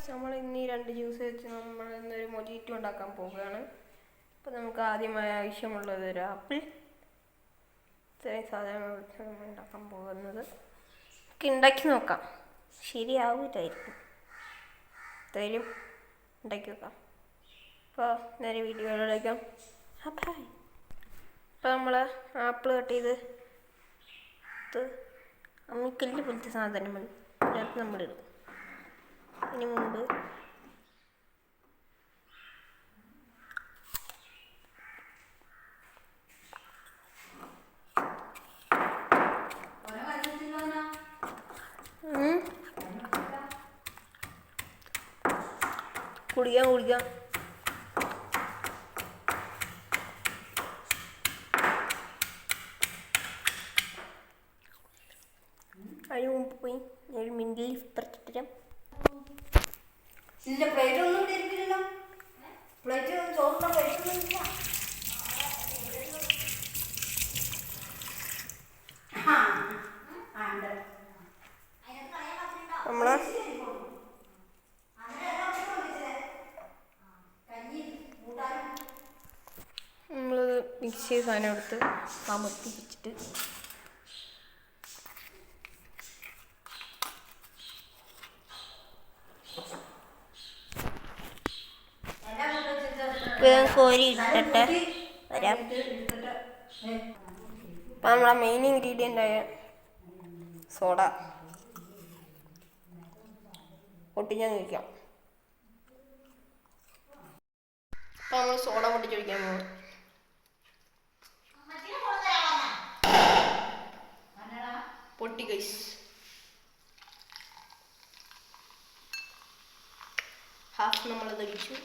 നമ്മൾ ഇന്ന് ഈ 2 ജ്യൂസ് വെച്ച് നമ്മൾ ഇന്നൊരു മൊജിറ്റോ ഉണ്ടാക്കാൻ പോവുകയാണ്. അപ്പോൾ നമുക്ക് ആദ്യമായി ആവശ്യമുള്ളത് ഒരു ആപ്പിൾ. ഇത്രയും സാധനങ്ങൾ വെച്ച് നമ്മൾ ഉണ്ടാക്കാൻ പോകുന്നത്. നമുക്ക് ഉണ്ടാക്കി നോക്കാം, ശരിയാവില്ലായിരിക്കും, എന്തായാലും ഉണ്ടാക്കി നോക്കാം. അപ്പോൾ നേരെ വീഡിയോയിലേക്കാം. അപ്പോൾ നമ്മൾ ആപ്പിൾ കട്ട് ചെയ്ത് അമ്മിക്കല്ല് പോലത്തെ സാധനങ്ങൾ അതിനകത്ത് നമ്മളിടും. അതിന് മുമ്പ് കുടിക്കാം. അതിന് മുമ്പ് പോയി ഒരു മിൻറ്റ് ലീഫ് പറിച്ചിട്ട് പ്ലേറ്റ് ഒന്നും ഇരിക്കില്ലല്ലോ. പ്ലേറ്റ് ചോറിന്റെ പ്ലേറ്റ് ഒന്നും ഇല്ല. നമ്മള് മിക്സ് ചെയ്ത് സാധനം എടുത്ത് അമർത്തി വെച്ചിട്ട് കോരി ഇട്ടിട്ട് വരാം. അപ്പം നമ്മളെ മെയിൻ ഇൻഗ്രീഡിയൻ്റ് ആയ സോഡ പൊട്ടിക്കാൻ കഴിക്കാം. അപ്പം നമ്മൾ സോഡ പൊട്ടിച്ചൊഴിക്കാൻ പോകും. പൊട്ടി ഗൈസ്. ഹാഫ് നമ്മളത് ഒഴിച്ചു.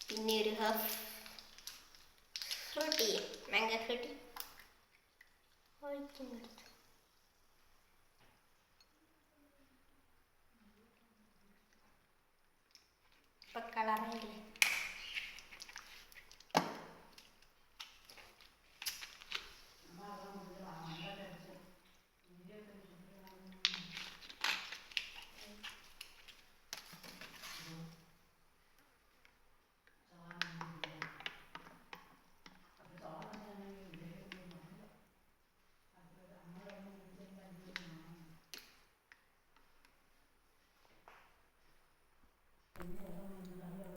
പിന്നെ ഒരു ഹാഫ് ഫ്രൂട്ടി, മാംഗോ ഫ്രൂട്ടി ഒഴിക്കുന്നെടുത്തു. ഇപ്പം കളറായില്ലേ.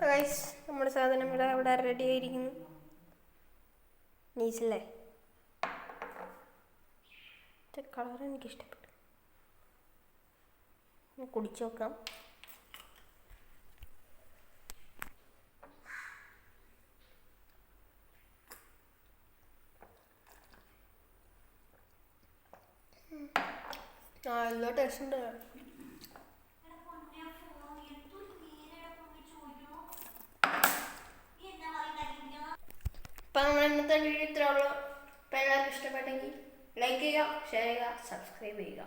ഗൈസ്, നമ്മുടെ സാധനം ഇവിടെ റെഡി ആയിരിക്കുന്നു. നൈസല്ലേ? കളർ എനിക്കിഷ്ടപ്പെട്ടു. കുടിച്ചു നോക്കാം. നല്ല ടേസ്റ്റ് ഉണ്ട്. അപ്പം നമ്മൾ ഇന്നത്തെ വീഡിയോ ഇത്രേ ഉള്ളൂ. അപ്പം എല്ലാവർക്കും ഇഷ്ടപ്പെട്ടെങ്കിൽ ലൈക്ക് ചെയ്യുക, ഷെയർ ചെയ്യുക, സബ്സ്ക്രൈബ് ചെയ്യുക.